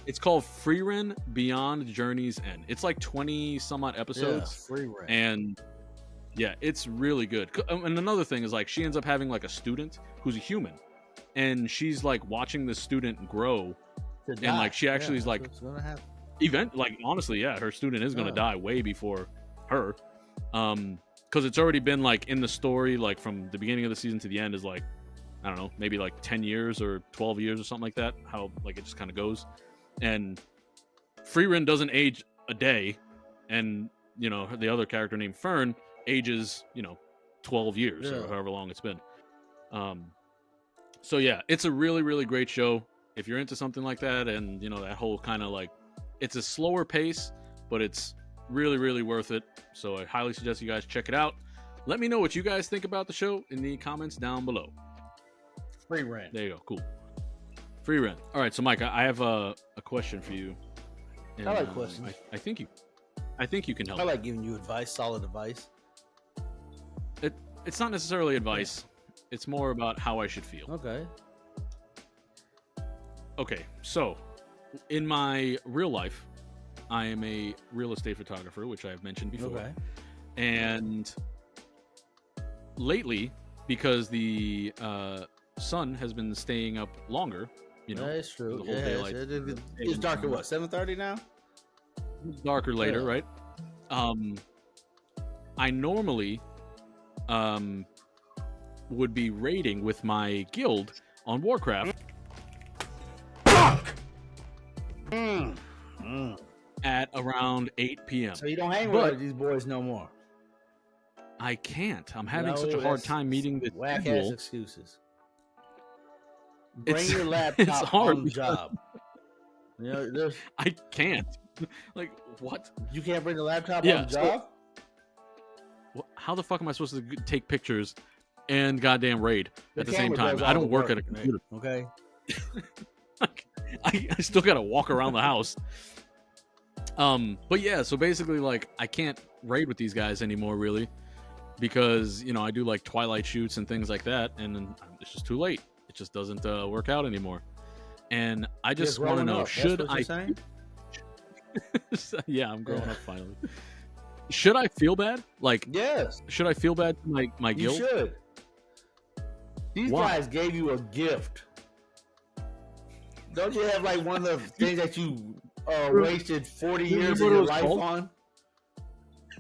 It's called Frieren Beyond Journey's End. It's like 20 some odd episodes. Yeah, Frieren. And yeah, it's really good. And another thing is like she ends up having like a student who's a human, and she's like watching the student grow, and like she actually is like honestly, yeah, her student is gonna die way before her, because it's already been like in the story, like from the beginning of the season to the end is like, I don't know, maybe like 10 years or 12 years or something like that, how like it just kind of goes. And Frieren doesn't age a day, and you know the other character named Fern ages 12 years or however long it's been. So yeah, it's a really, really great show if you're into something like that, and that whole kind of like, it's a slower pace, but it's really, really worth it. So I highly suggest you guys check it out. Let me know what you guys think about the show in the comments down below. Frieren. There you go. Cool. Frieren. All right, so Mike, I have a question for you. And, I like questions. I think you can help. I like giving you advice, solid advice. It's not necessarily advice. It's more about how I should feel. Okay, so in my real life, I am a real estate photographer, which I've mentioned before. Okay. And lately, because the sun has been staying up longer, that's true. The whole daylight. It's darker. What? 7:30 now. Darker later, right? I normally would be raiding with my guild on Warcraft at around 8 p.m. So you don't hang with these boys no more. I can't. I'm having such a hard time meeting this whack schedule. ass excuses. Bring your laptop on the job. I can't. Like, what? You can't bring the laptop on the job? How the fuck am I supposed to take pictures and goddamn raid at the same time? I don't work at a computer. Okay. I still gotta walk around the house. But yeah, so basically, like, I can't raid with these guys anymore, really, because I do like Twilight shoots and things like that, and it's just too late. It just doesn't work out anymore. And I just want to know, should I? Yeah, I'm growing up finally. Should I feel bad? Like, yes. Should I feel bad to my guild? You should. These guys gave you a gift. Don't you have like one of the things that you wasted 40 years of your life on?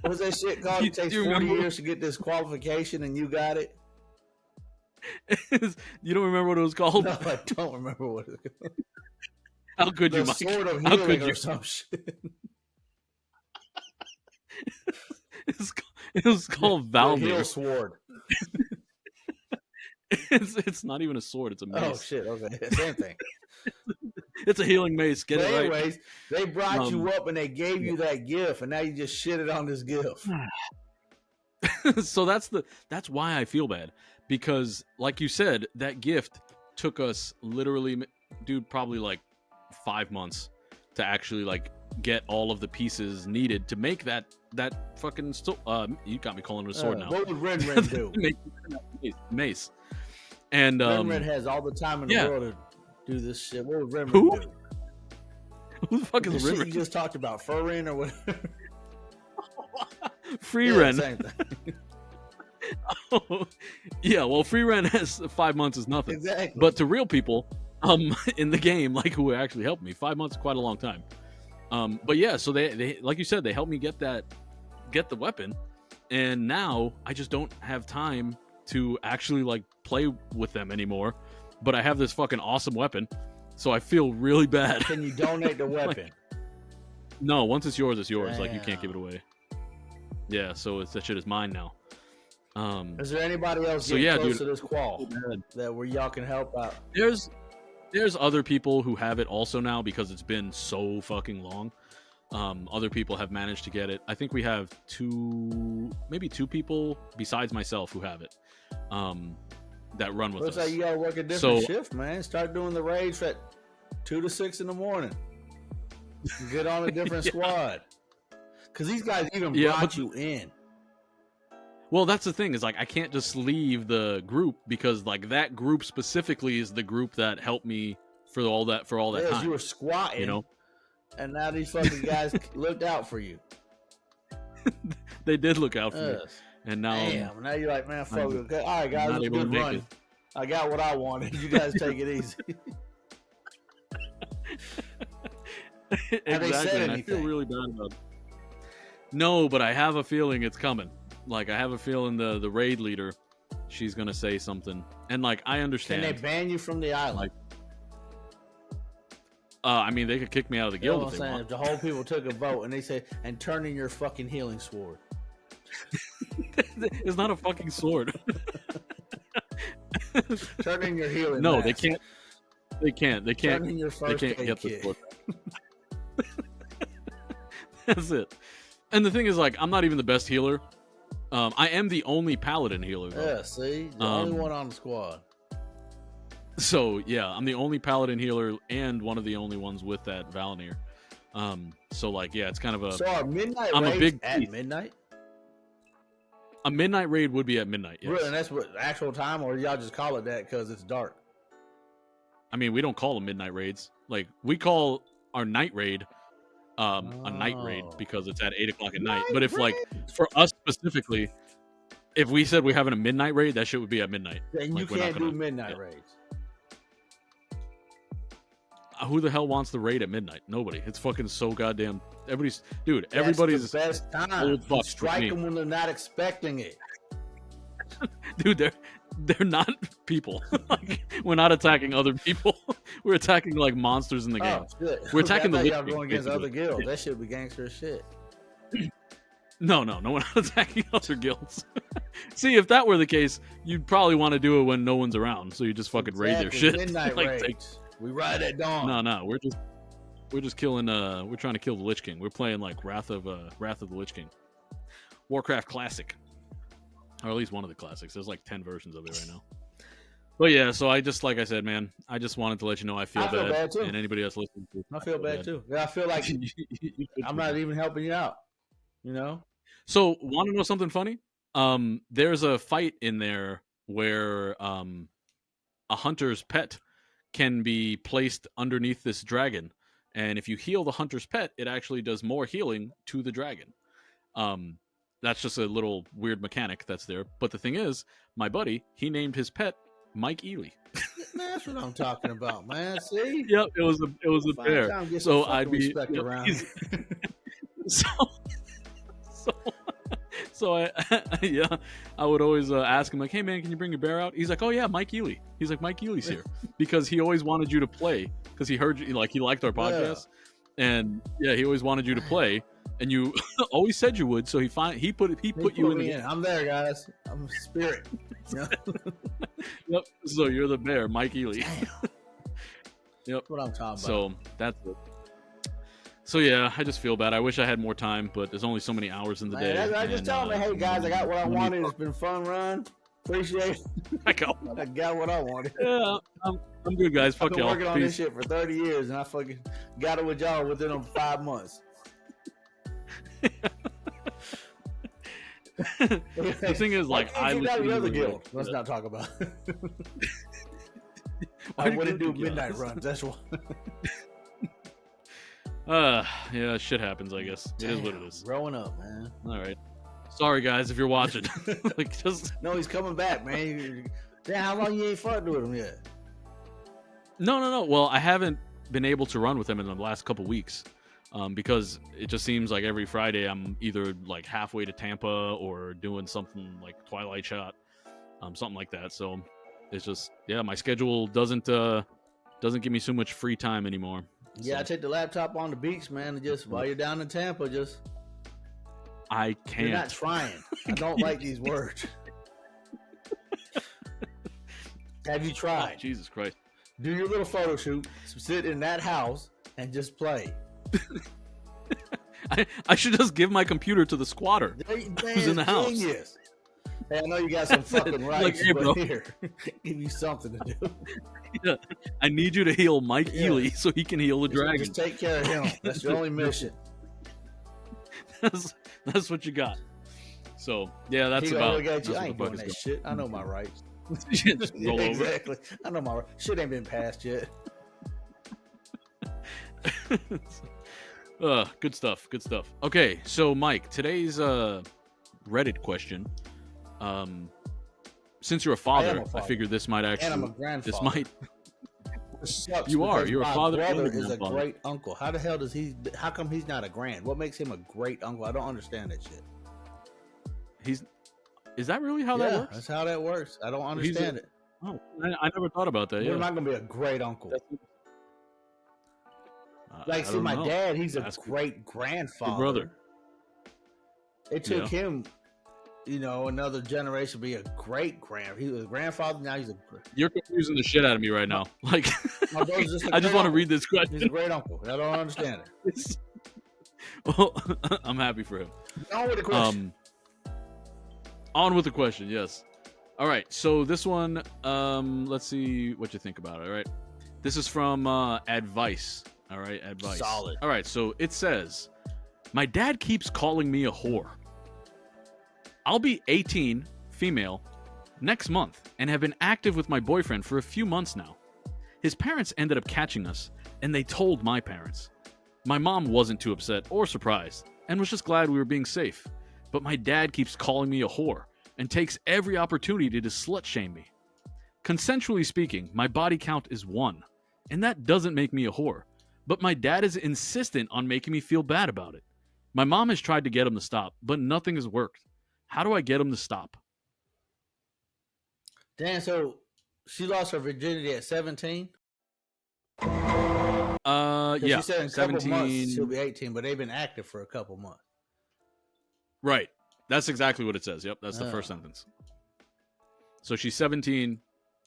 What was that shit called? It takes 40 years to get this qualification, and you got it. You don't remember what it was called? No, I don't remember what it was called. How could you, Mike? Sword of Healing or some shit. It was called Valmir. Heal sword. It's not even a sword. It's a mace. Oh shit! Okay, same thing. It's a healing mace. Get it right. Anyways, they brought you up and they gave you that gift, and now you just shitted on this gift. So that's why I feel bad, because like you said, that gift took us literally, dude, probably like 5 months to actually like get all of the pieces needed to make that fucking you got me calling it a sword now. What would Ren do? Mace. And Ren has all the time in the world to do this shit. What would Ren do? do? Who the fuck is Ren? You just talked about Frieren or whatever. Frieren. Yeah, same thing. Oh, yeah, well, Frieren has 5 months is nothing. Exactly. But to real people, in the game, like who actually helped me, 5 months is quite a long time. But yeah, so they like you said, they helped me get the weapon, and now I just don't have time to actually like play with them anymore. But I have this fucking awesome weapon, so I feel really bad. Can you donate the weapon? No, once it's yours, it's yours. Damn. Like you can't give it away. Yeah, so that shit is mine now. Is there anybody else close to this qual that where y'all can help out? There's other people who have it also now because it's been so fucking long. Other people have managed to get it. I think we have maybe two people besides myself who have it. That run with us. Looks like you gotta work a different shift, man. Start doing the raids at 2 to 6 in the morning. Get on a different squad. Because these guys even brought you in. Well, that's the thing is like I can't just leave the group because like that group specifically is the group that helped me for all that time. You were squatting, and now these fucking guys looked out for you. They did look out for me, and now now you're like, man, fuck it. All right, guys, let's good run. I got what I wanted. You guys take it easy. Exactly. Have they said anything? I feel really bad about it. No, but I have a feeling it's coming. Like I have a feeling the raid leader, she's gonna say something, and like I understand. Can they ban you from the island? Like, I mean, they could kick me out of the guild if they want. If the whole people took a vote and they said, and turn in your fucking healing sword. It's not a fucking sword. Turn in your healing. No, mask. they can't. They can't. They can't. Turn in your first they can't get kit. the sword. That's it. And the thing is, like, I'm not even the best healer. I am the only paladin healer, though. Yeah, see? The only one on the squad. So, yeah, I'm the only paladin healer and one of the only ones with that Valinir. So, like, yeah, it's kind of a... So are midnight I'm raids a big at thief. midnight? A midnight raid would be at midnight, yes. Really? And that's what actual time, or y'all just call it that because it's dark? I mean, we don't call them midnight raids. Like, we call our night raid a night raid because it's at 8 o'clock at night. But if like for us specifically, if we said we're having a midnight raid, that shit would be at midnight. And like, you can't do midnight raids. Who the hell wants the raid at midnight? Nobody. It's fucking so goddamn. Everybody's That's everybody's the best time. You strike them when they're not expecting it. Dude, they're not people. Like, we're not attacking other people. We're attacking like monsters in the game. We're attacking the y'all going against other guilds. That should be gangster as shit. No, we're not attacking other guilds. See, if that were the case, you'd probably want to do it when no one's around, so you just fucking raid their shit. Midnight like, raids. We ride at dawn. No, we're just killing. We're trying to kill the Lich King. We're playing like Wrath of the Lich King, Warcraft Classic, or at least one of the classics. There's like 10 versions of it right now. But yeah, so I just, like I said, man, I just wanted to let you know I feel bad too. And anybody else listening to I feel bad too. Yeah, I feel like I'm not even helping you out. You know. So, want to know something funny? There's a fight in there where a hunter's pet can be placed underneath this dragon, and if you heal the hunter's pet, it actually does more healing to the dragon. That's just a little weird mechanic that's there. But the thing is, my buddy, he named his pet MikeEhle. That's what I'm talking about, man. See? Yep, it was a bear. So I'd be around. So I would always ask him like, "Hey man, can you bring your bear out?" He's like, "Oh yeah, MikeEhle." He's like, "MikeEhle's here," because he always wanted you to play because he heard you, like he liked our podcast, and yeah, he always wanted you to play, and you always said you would. So he put you in the game. I'm there, guys. I'm a spirit. Yep. So you're the bear, MikeEhle. Yep. That's what I'm talking about. So that's it. So yeah, I just feel bad. I wish I had more time, but there's only so many hours in the day. I just tell me, hey guys, I got what I wanted. It's been fun run. Appreciate it. I got what I wanted. Yeah, I'm good, guys. Fuck y'all. I've been working on this shit for 30 years, and I fucking got it with y'all within them 5 months. The thing is, like, I got the other guild. Let's not talk about it. I wouldn't do midnight runs. That's why. Yeah, shit happens, I guess. It is what it is. Growing up, man. All right. Sorry, guys, if you're watching. Like, just no, he's coming back, man. Damn, how long you ain't fought with him yet? No. Well, I haven't been able to run with him in the last couple weeks, because it just seems like every Friday I'm either like halfway to Tampa or doing something like Twilight Shot, something like that. So it's just my schedule doesn't give me so much free time anymore. Yeah, I take the laptop on the beach, man, and just while you're down in Tampa, just I can't. You're not trying. I don't like these words. Have you tried? Oh, Jesus Christ. Do your little photo shoot, sit in that house, and just play. I should just give my computer to the squatter who's in the house. Genius. Hey, I know you got some fucking rights, hey, bro. but here, give you something to do. Yeah. I need you to heal MikeEhle so he can heal the dragon. Just take care of him. That's your only mission. That's what you got. So yeah, that's about. That's I ain't doing that shit. I know my rights. Just roll over. Exactly. I know my rights. Shit ain't been passed yet. Good stuff. Good stuff. Okay, so Mike, today's Reddit question. Since you're a father, I figured this might actually. And I'm a grandfather. This might. Sucks you are. You're a father. My brother and is a great uncle. How the hell does he? How come he's not a grand? What makes him a great uncle? I don't understand that shit. Is that really how that works? That's how that works. I don't understand it. Oh, I never thought about that. When am I gonna be a great uncle? See, my dad, he's a great grandfather. Your brother. It took him, another generation to be a great He was a grandfather. Now he's a. You're confusing the shit out of me right now. Like, my brother's just I just want to read this question. He's a great uncle. I don't understand it. Well, I'm happy for him. On with the question. On with the question. Yes. All right. So this one, let's see what you think about it. All right. This is from Advice. All right, Advice. Solid. All right, so it says, my dad keeps calling me a whore. I'll be 18, female, next month, and have been active with my boyfriend for a few months now. His parents ended up catching us, and they told my parents. My mom wasn't too upset or surprised, and was just glad we were being safe. But my dad keeps calling me a whore, and takes every opportunity to slut-shame me. Consensually speaking, my body count is 1, and that doesn't make me a whore. But my dad is insistent on making me feel bad about it. My mom has tried to get him to stop, but nothing has worked. How do I get him to stop? Damn, so she lost her virginity at 17? Yeah. She said in a 17. couple months she'll be 18, but they've been active for a couple months. Right. That's exactly what it says. Yep, that's the first sentence. So she's 17.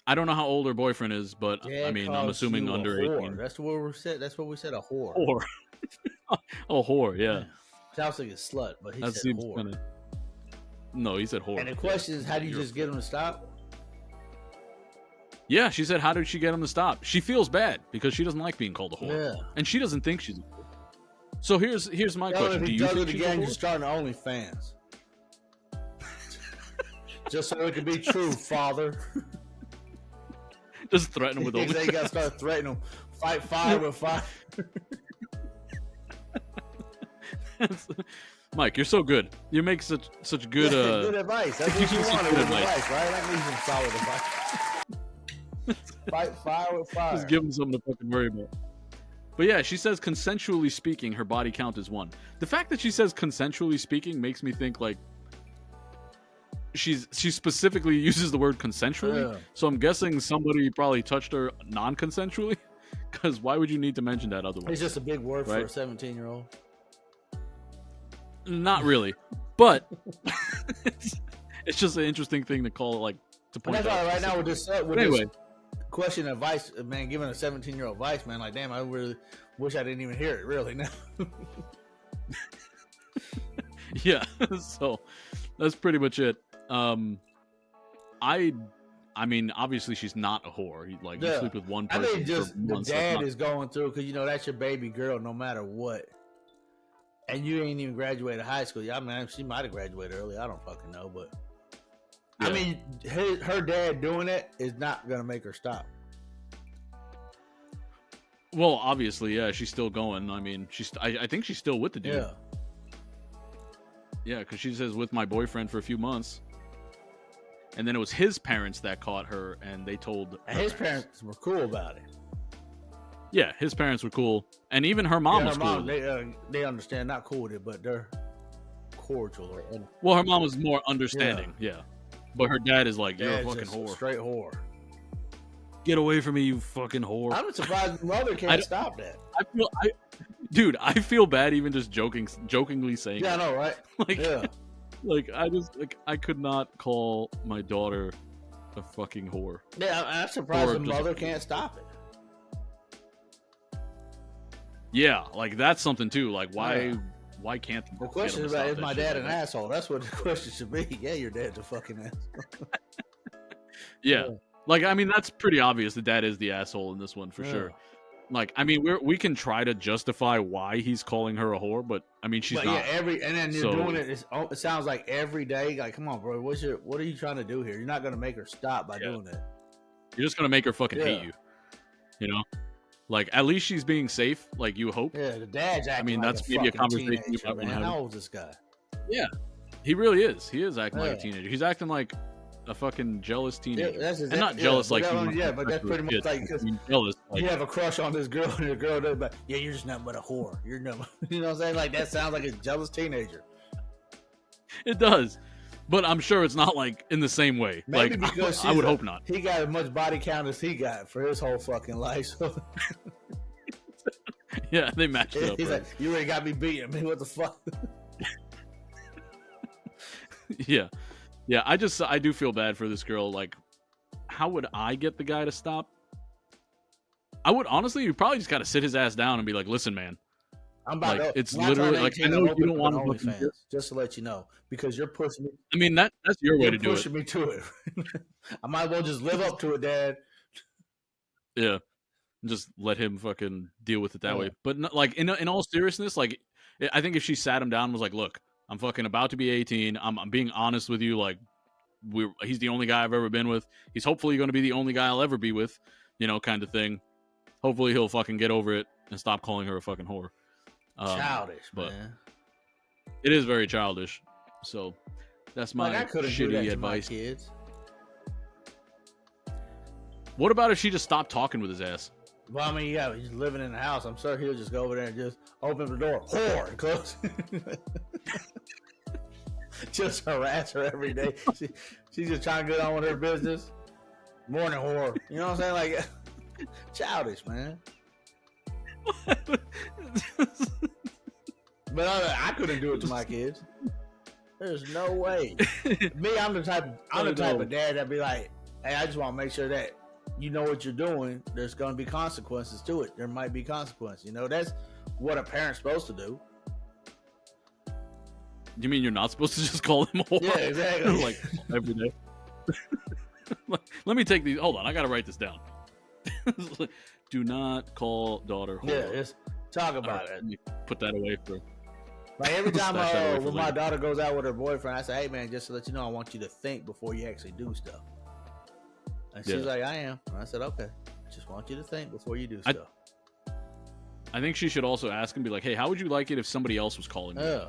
I don't know how old her boyfriend is, but I mean, I'm assuming under 18. That's what we said. That's what we said. A whore. Whore. Oh, whore. Yeah. Sounds like a slut, but he said whore. Kinda... No, he said whore. And the question is, how do you just get him to stop? Yeah, she said, how did she get him to stop? She feels bad because she doesn't like being called a whore, and she doesn't think she's a whore. So here's my question: do you think she's a whore? You're starting OnlyFans, just so it can be true, father. Just threaten him with OnlyFans. You gotta start threatening him. Fight fire with fire. Mike, you're so good. You make such good good advice. That's what you wanted. Good advice, right? I need some solid advice. Fight fire with fire. Just give him something to fucking worry about. But yeah, she says consensually speaking, her body count is 1. The fact that she says consensually speaking makes me think like she specifically uses the word consensually. So I'm guessing somebody probably touched her non-consensually. Because why would you need to mention that otherwise? It's just a big word for a 17-year-old. Not really, but it's just an interesting thing to call it, like, to point out. That's all right now with this question advice, man, giving a 17-year-old advice, man, like, damn, I really wish I didn't even hear it, really, now. Yeah, so that's pretty much it. I mean, obviously she's not a whore. You sleep with one person. I think just the dad is going through, because, that's your baby girl no matter what. And you ain't even graduated high school. I mean, she might have graduated early. I don't fucking know, but I mean, her dad doing it is not gonna make her stop. Well, obviously, yeah, she's still going. I mean, I think she's still with the dude. Yeah, because she says with my boyfriend for a few months, and then it was his parents that caught her, and they told. And his parents were cool about it. Yeah, his parents were cool, and even her mom was cool. They understand, not cool with it, but they're cordial. Well, her mom was more understanding, yeah. But her dad is like, you're a fucking whore, straight whore. Get away from me, you fucking whore. I'm surprised mother can't stop that. I feel bad even just jokingly saying. Yeah, I know, right? I could not call my daughter a fucking whore. Yeah, I'm surprised the mother can't stop it. Yeah, like that's something too. Like why can't the question is, is my dad an asshole? That's what the question should be. Yeah, your dad's a fucking asshole. Yeah. Like I mean that's pretty obvious that dad is the asshole in this one for sure. Like I mean we can try to justify why he's calling her a whore, but I mean she's not. Yeah, and then you're doing it. It sounds like every day. Like, come on, bro. What are you trying to do here? You're not gonna make her stop by doing that. You're just gonna make her fucking hate you. You know. Like, at least she's being safe, like you hope. Yeah, the dad's acting that's maybe a conversation about man. How old is this guy? Yeah, he really is. He is acting like a teenager. He's acting like a fucking jealous teenager. Yeah, that's and not jealous like... but that's pretty much like... jealous. Like, you have a crush on this girl, and the girl does, but yeah, you're just nothing but a whore. You're nothing... You know what I'm saying? Like, that sounds like a jealous teenager. It does. But I'm sure it's not, like, in the same way. Maybe like, because I would hope not. He got as much body count as he got for his whole fucking life. So... Yeah, they matched it up. He's like, you already got me beating me. What the fuck? Yeah. Yeah, I do feel bad for this girl. Like, how would I get the guy to stop? I would, honestly, you probably just got to sit his ass down and be like, listen, man. I'm about like, it's literally like I know you don't want OnlyFans, just to let you know, because you're pushing me. I mean that's your way to do it. You're pushing me to it. I might as well just live up to it, Dad. Yeah, just let him fucking deal with it that way. But not, like in all seriousness, like I think if she sat him down and was like, "Look, I'm fucking about to be 18. I'm being honest with you. Like he's the only guy I've ever been with. He's hopefully going to be the only guy I'll ever be with, you know, kind of thing. Hopefully he'll fucking get over it and stop calling her a fucking whore." Childish, but man. It is very childish. So that's my shitty advice. To my kids. What about if she just stopped talking with his ass? Well, I mean, yeah, he's living in the house. I'm sure he'll just go over there and just open the door, whore, and close. Just harass her every day. She's just trying to get on with her business. Morning whore. You know what I'm saying? Like, childish, man. But I couldn't do it to my kids. There's no way. Me, I'm the type of dad that'd be like, hey, I just want to make sure that you know what you're doing. There's going to be consequences to it. There might be consequences. You know, that's what a parent's supposed to do. You mean you're not supposed to just call him a whore? Yeah, exactly. Like every day. Let me take these. Hold on, I gotta write this down. Do not call daughter whore. Yeah, just talk about it. Let me put that away for. Like every time when my daughter goes out with her boyfriend, I say, "Hey man, just to let you know, I want you to think before you actually do stuff." And she's like, "I am." And I said, "Okay, just want you to think before you do stuff." I think she should also ask and be like, "Hey, how would you like it if somebody else was calling you?" Yeah.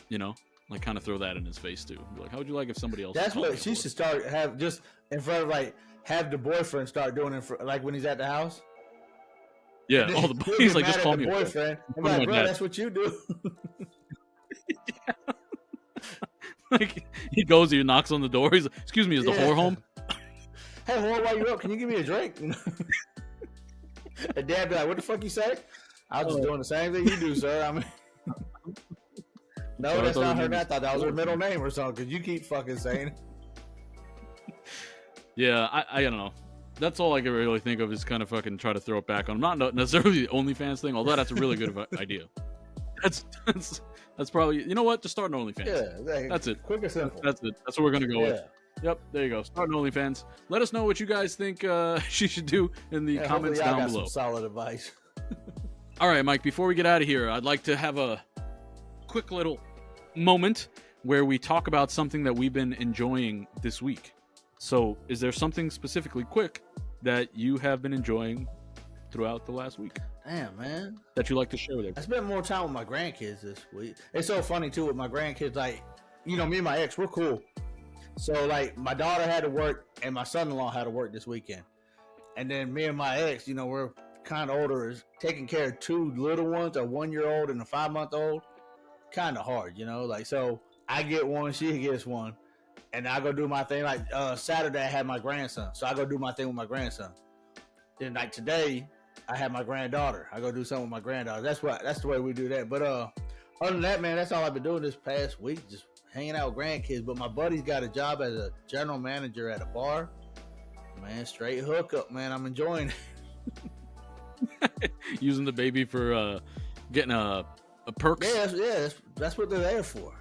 You know, like kind of throw that in his face too. Be like, how would you like if somebody else? That's what she should start have just in front of have the boyfriend start doing it like when he's at the house. Yeah, he's like, just call me boyfriend. I'm like, bro, that's what you do. Yeah. Like he goes, he knocks on the door. He's like, "Excuse me, is the whore home?" Hey, whore, while you up, can you give me a drink? And Dad be like, "What the fuck you say?" I was just doing the same thing you do, sir. I mean. No, that's not her. I thought that was her middle name or something. Because you keep fucking saying it. Yeah, I don't know. That's all I can really think of is kind of fucking try to throw it back on. Not necessarily the OnlyFans thing, although that's a really good idea. That's probably, you know what? Just start an OnlyFans. Yeah, exactly. That's it. Quick and simple. That's it. That's what we're gonna go with. Yep, there you go. Start an OnlyFans. Let us know what you guys think she should do in the comments down below. Some solid advice. All right, Mike. Before we get out of here, I'd like to have a quick little moment where we talk about something that we've been enjoying this week. So, is there something specifically quick that you have been enjoying throughout the last week? Damn, man. That you like to share with us? I spent more time with my grandkids this week. It's so funny, too, with my grandkids. Like, you know, me and my ex, we're cool. So, like, my daughter had to work and my son-in-law had to work this weekend. And then me and my ex, you know, we're kind of older, is taking care of two little ones, a 1-year-old and a 5-month-old. Kind of hard, you know? Like, so I get one, she gets one. And I go do my thing. Like Saturday, I had my grandson, so I go do my thing with my grandson. Then like today, I have my granddaughter. I go do something with my granddaughter. That's the way we do that. But other than that, man, that's all I've been doing this past week. Just hanging out with grandkids. But my buddy's got a job as a general manager at a bar. Man, straight hookup, man. I'm enjoying it. Using the baby for getting a perks. Yeah, that's what they're there for.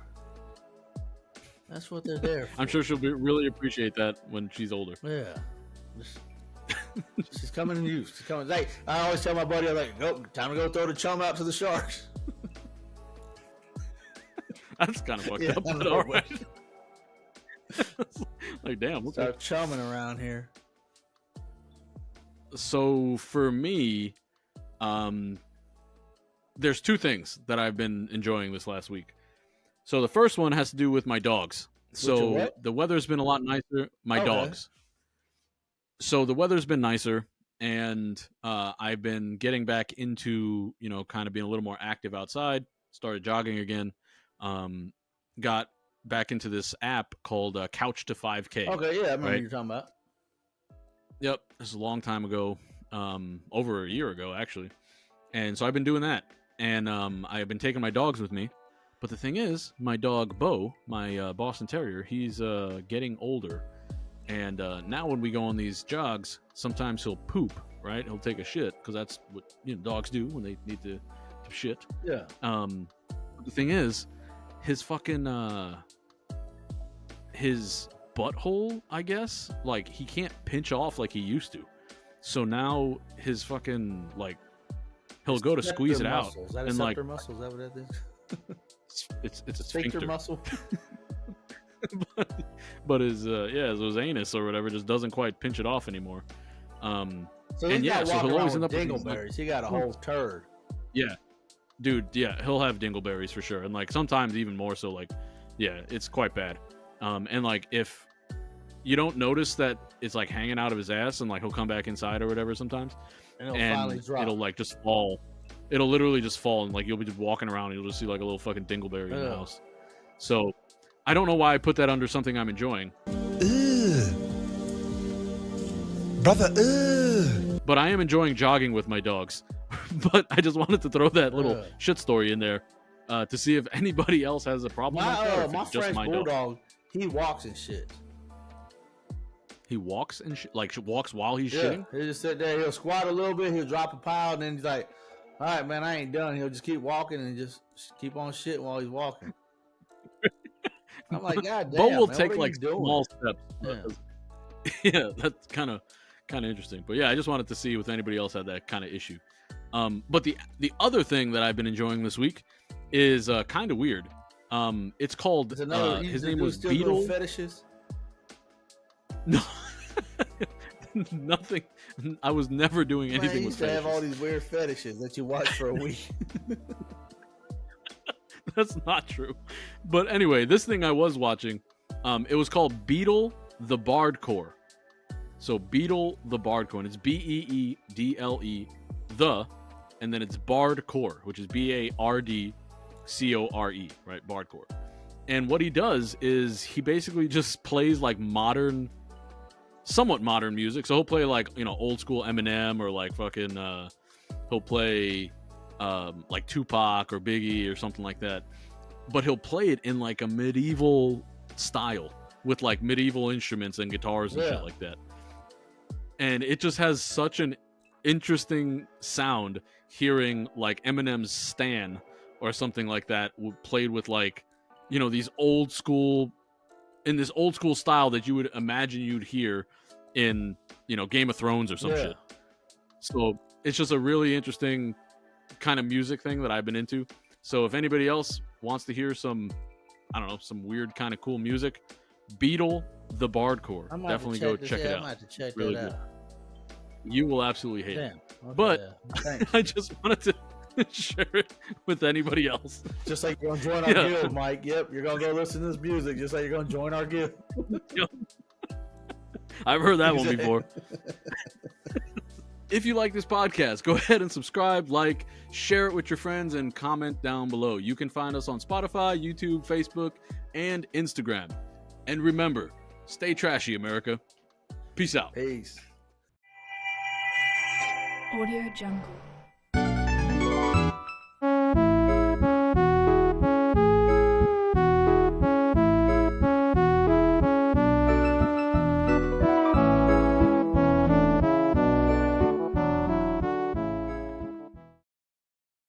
That's what they're there for. I'm sure she'll really appreciate that when she's older. Yeah. She's coming in use. She's coming. Like, I always tell my buddy, I'm like, nope, time to go throw the chum out to the sharks. That's kind of fucked up, but all right. Like, damn. Start chumming around here. So for me, there's two things that I've been enjoying this last week. So the first one has to do with my dogs. So the weather's been a lot nicer. My dogs. So the weather's been nicer, and I've been getting back into, kind of being a little more active outside. Started jogging again. Got back into this app called Couch to 5K. Okay, yeah, I remember what you're talking about. Yep, this is a long time ago, over a year ago, actually. And so I've been doing that, and I've been taking my dogs with me. But the thing is, my dog, Bo, my Boston Terrier, he's getting older. And now when we go on these jogs, sometimes he'll poop, right? He'll take a shit, because that's what dogs do when they need to shit. Yeah. But the thing is, his fucking, his butthole, I guess, like, he can't pinch off like he used to. So now his fucking, like, he'll go to squeeze it out. Is that a septor muscle? Is that what that is? It's a sphincter muscle. but his his anus or whatever just doesn't quite pinch it off anymore. So he'll always end up with dingleberries. He got a whole turd. Yeah, dude. Yeah, he'll have dingleberries for sure, and like sometimes even more so. Like, yeah, it's quite bad. And like if you don't notice that it's like hanging out of his ass, and like he'll come back inside or whatever sometimes, and it'll like just fall. It'll literally just fall, and like you'll be just walking around, and you'll just see like a little fucking dingleberry in the house. So I don't know why I put that under something I'm enjoying. Brother, But I am enjoying jogging with my dogs. But I just wanted to throw that little shit story in there to see if anybody else has a problem with that, or if my it's just friend's my Bulldog, dog. he walks and shit. He walks and like walks while he's shitting? He'll just sit there, he'll squat a little bit, he'll drop a pile, and then he's like, all right, man, I ain't done. He'll just keep walking and just keep on shitting while he's walking. I'm like, God damn, Bo will man, take what are like you doing? small steps. Yeah, that's kind of interesting. But yeah, I just wanted to see if anybody else had that kind of issue. But the other thing that I've been enjoying this week is kind of weird. It's called his name was Beetle. Fetishes? No, nothing. I was never doing anything. Man, you used to have all these weird fetishes that you watch for a week. That's not true. But anyway, this thing I was watching, it was called Beetle the Bardcore. So Beetle the Bardcore, and it's BEEDLE and then it's Bardcore, which is BARDCORE, right? Bardcore. And what he does is he basically just plays like somewhat modern music. So he'll play like, old school Eminem, or like fucking he'll play like Tupac or Biggie or something like that. But he'll play it in like a medieval style with like medieval instruments and guitars and shit like that. And it just has such an interesting sound hearing like Eminem's Stan or something like that played with like, these old school, in this old school style that you would imagine you'd hear in, Game of Thrones or some shit. So it's just a really interesting kind of music thing that I've been into. So if anybody else wants to hear some, I don't know, some weird kind of cool music, Beetle the Bardcore, definitely go check it out. I have to check really that good. out. You will absolutely hate it. Okay, but I just wanted to share it with anybody else. Just like you're going to join our guild, Mike. Yep, you're going to go listen to this music just like you're going to join our guild. I've heard that one before. If you like this podcast, go ahead and subscribe, like, share it with your friends, and comment down below. You can find us on Spotify, YouTube, Facebook, and Instagram. And remember, stay trashy, America. Peace out. Peace. Audio Jungle.